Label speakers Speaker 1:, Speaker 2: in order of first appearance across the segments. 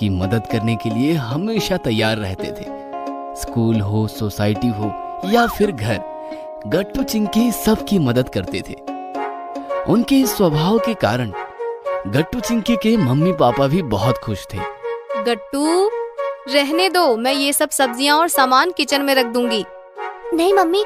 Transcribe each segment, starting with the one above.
Speaker 1: सबकी मदद करने के लिए हमेशा तैयार रहते थे। स्कूल हो, सोसाइटी हो या फिर घर, गट्टू चिंकी सबकी मदद करते थे। उनके इस स्वभाव के कारण गट्टू चिंकी के मम्मी पापा भी बहुत खुश थे।
Speaker 2: गट्टू, रहने दो, मैं ये सब सब्जियां और सामान किचन में रख दूंगी।
Speaker 3: नहीं मम्मी,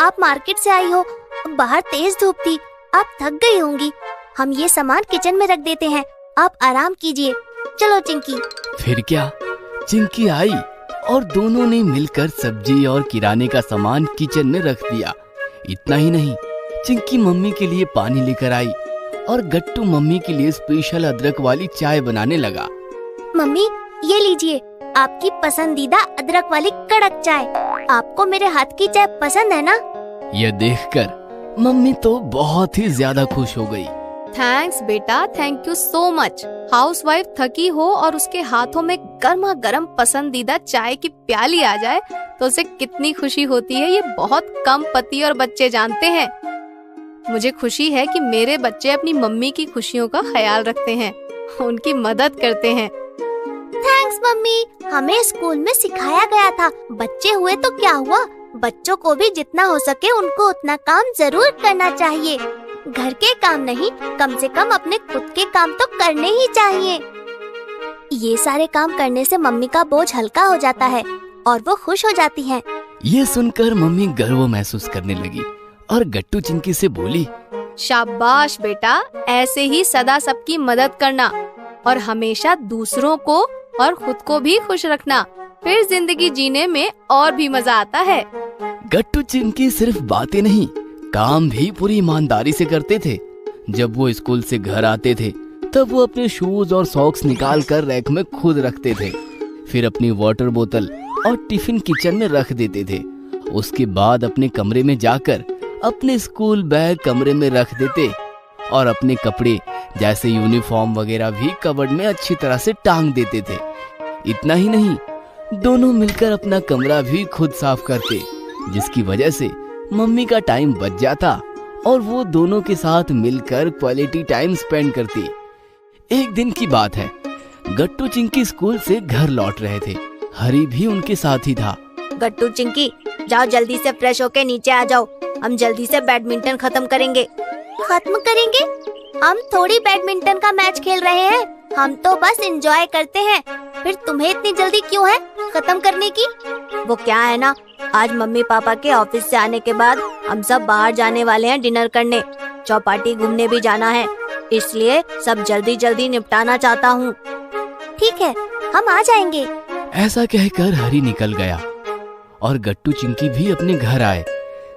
Speaker 3: आप मार्केट से आई हो, बाहर तेज धूप थी, आप थक गई होंगी। हम ये सामान किचन में रख देते हैं, आप आराम कीजिए। चलो चिंकी।
Speaker 1: फिर क्या, चिंकी आई और दोनों ने मिलकर सब्जी और किराने का सामान किचन में रख दिया। इतना ही नहीं, चिंकी मम्मी के लिए पानी लेकर आई और गट्टू मम्मी के लिए स्पेशल अदरक वाली चाय बनाने लगा।
Speaker 3: मम्मी, ये लीजिए आपकी पसंदीदा अदरक वाली कड़क चाय। आपको मेरे हाथ की चाय पसंद है ना?
Speaker 1: यह देखकर मम्मी तो बहुत ही ज्यादा खुश हो गई।
Speaker 2: थैंक्स बेटा, thank you so much. Housewife थकी हो और उसके हाथों में गर्मा गर्म पसंदीदा चाय की प्याली आ जाए तो उसे कितनी खुशी होती है, ये बहुत कम पति और बच्चे जानते हैं। मुझे खुशी है कि मेरे बच्चे अपनी मम्मी की खुशियों का ख्याल रखते हैं, उनकी मदद करते हैं।
Speaker 3: थैंक्स मम्मी, हमें स्कूल में सिखाया गया था, बच्चे हुए तो क्या हुआ, बच्चों को भी जितना हो सके उनको उतना काम जरूर करना चाहिए। घर के काम नहीं, कम से कम अपने खुद के काम तो करने ही चाहिए। ये सारे काम करने से मम्मी का बोझ हल्का हो जाता है और वो खुश हो जाती हैं।
Speaker 1: ये सुनकर मम्मी गर्व महसूस करने लगी और गट्टू चिंकी से बोली,
Speaker 2: शाबाश बेटा, ऐसे ही सदा सबकी मदद करना और हमेशा दूसरों को और खुद को भी खुश रखना, फिर जिंदगी जीने में और भी मजा आता है।
Speaker 1: गट्टू चिंकी सिर्फ बातें नहीं, काम भी पूरी ईमानदारी से करते थे। जब वो स्कूल से घर आते थे तब वो अपने शूज और सॉक्स निकाल कर रैक में खुद रखते थे। फिर अपनी वाटर बोतल और टिफिन किचन में रख देते थे। उसके बाद अपने कमरे में जाकर अपने स्कूल बैग कमरे में रख देते और अपने कपड़े जैसे यूनिफॉर्म वगैरह भी कबर्ड में अच्छी तरह से टांग देते थे। इतना ही नहीं, दोनों मिलकर अपना कमरा भी खुद साफ करते, जिसकी वजह से मम्मी का टाइम बच जाता और वो दोनों के साथ मिलकर क्वालिटी टाइम स्पेंड करती। एक दिन की बात है, गट्टू चिंकी स्कूल से घर लौट रहे थे। हरी भी उनके साथ ही था।
Speaker 3: गट्टू चिंकी, जाओ जल्दी से फ्रेश होके नीचे आ जाओ, हम जल्दी से बैडमिंटन खत्म करेंगे। खत्म करेंगे? हम थोड़ी बैडमिंटन का मैच खेल रहे हैं, हम तो बस एंजॉय करते हैं। फिर तुम्हें इतनी जल्दी क्यों है खत्म करने की? वो क्या है ना, आज मम्मी पापा के ऑफिस से आने के बाद हम सब बाहर जाने वाले हैं डिनर करने, चौपाटी घूमने भी जाना है, इसलिए सब जल्दी जल्दी निपटाना चाहता हूँ। ठीक है, हम आ जाएंगे।
Speaker 1: ऐसा कहकर हरी निकल गया और गट्टू चिंकी भी अपने घर आए।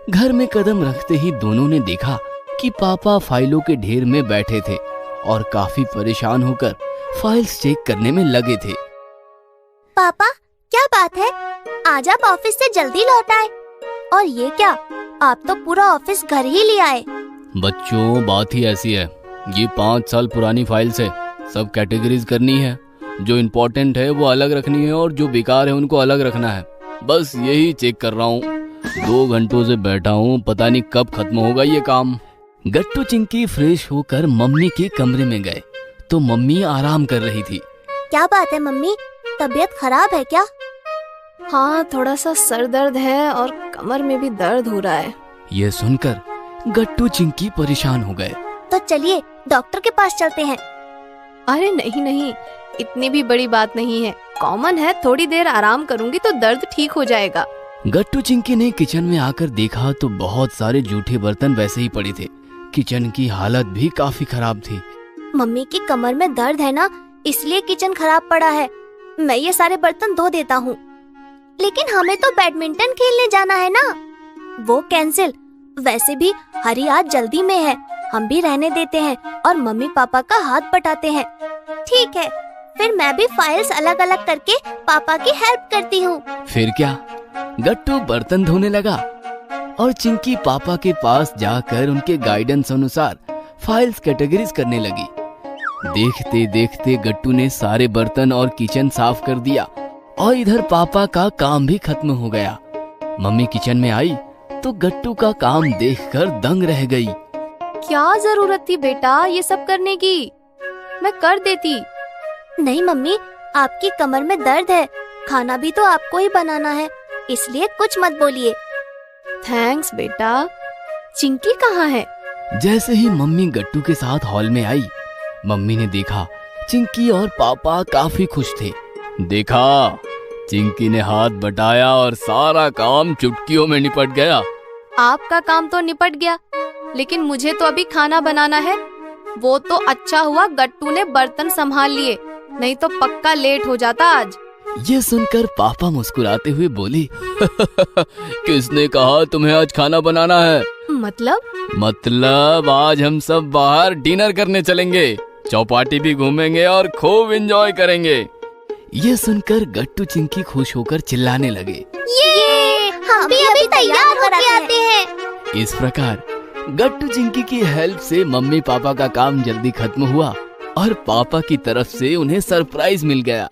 Speaker 1: घर में कदम रखते ही दोनों ने देखा कि पापा फाइलों के ढेर में बैठे थे और काफी परेशान होकर फाइल्स चेक करने में लगे थे।
Speaker 3: पापा, क्या बात है, आज आप ऑफिस से जल्दी लौट आए। और ये क्या, आप तो पूरा ऑफिस घर ही ले आए।
Speaker 1: बच्चों, बात ही ऐसी है, ये 5 साल पुरानी फाइल्स है, सब कैटेगरीज करनी है। जो इम्पोर्टेंट है वो अलग रखनी है और जो बेकार है उनको अलग रखना है। बस यही चेक कर रहा हूँ। 2 घंटों से बैठा हूँ, पता नहीं कब खत्म होगा ये काम। गट्टू चिंकी फ्रेश होकर मम्मी के कमरे में गए तो मम्मी आराम कर रही थी।
Speaker 3: क्या बात है मम्मी, तबीयत खराब है क्या?
Speaker 2: हाँ, थोड़ा सा सर दर्द है और कमर में भी दर्द हो रहा है।
Speaker 1: ये सुनकर गट्टू चिंकी परेशान हो गए।
Speaker 3: तो चलिए डॉक्टर के पास चलते हैं।
Speaker 2: अरे नहीं नहीं, इतनी भी बड़ी बात नहीं है, कॉमन है, थोड़ी देर आराम करूंगी तो दर्द ठीक हो जाएगा।
Speaker 1: गट्टू चिंकी ने किचन में आकर देखा तो बहुत सारे जूठे बर्तन वैसे ही पड़े थे। किचन की हालत भी काफी खराब थी।
Speaker 3: मम्मी की कमर में दर्द है ना, इसलिए किचन खराब पड़ा है। मैं ये सारे बर्तन धो देता हूँ। लेकिन हमें तो बैडमिंटन खेलने जाना है ना। वो कैंसिल। वैसे भी हरी आज जल्दी में है, हम भी रहने देते हैं और मम्मी पापा का हाथ बटाते हैं। ठीक है, फिर मैं भी फाइल्स अलग अलग करके पापा की हेल्प करती हूँ।
Speaker 1: फिर क्या, गट्टू बर्तन धोने लगा और चिंकी पापा के पास जाकर उनके गाइडेंस अनुसार फाइल्स कैटेगरीज करने लगी। देखते देखते गट्टू ने सारे बर्तन और किचन साफ कर दिया और इधर पापा का काम भी खत्म हो गया। मम्मी किचन में आई तो गट्टू का काम देखकर दंग रह गई।
Speaker 2: क्या जरूरत थी बेटा ये सब करने की, मैं कर देती।
Speaker 3: नहीं मम्मी, आपकी कमर में दर्द है, खाना भी तो आपको ही बनाना है, इसलिए कुछ मत बोलिए।
Speaker 2: थैंक्स बेटा। चिंकी कहाँ है?
Speaker 1: जैसे ही मम्मी गट्टू के साथ हॉल में आई, मम्मी ने देखा चिंकी और पापा काफी खुश थे। देखा, चिंकी ने हाथ बटाया और सारा काम चुटकियों में निपट गया।
Speaker 2: आपका काम तो निपट गया, लेकिन मुझे तो अभी खाना बनाना है। वो तो अच्छा हुआ गट्टू ने बर्तन संभाल लिए, नहीं तो पक्का लेट हो जाता आज।
Speaker 1: ये सुनकर पापा मुस्कुराते हुए बोले, किसने कहा तुम्हें आज खाना बनाना है? मतलब आज हम सब बाहर डिनर करने चलेंगे, चौपाटी भी घूमेंगे और खूब एंजॉय करेंगे। ये सुनकर गट्टू चिंकी खुश होकर चिल्लाने लगे,
Speaker 3: ये हम भी अभी तैयार होके आते हैं।
Speaker 1: इस प्रकार गट्टू चिंकी की हेल्प से मम्मी पापा का काम जल्दी खत्म हुआ और पापा की तरफ से उन्हें सरप्राइज मिल गया।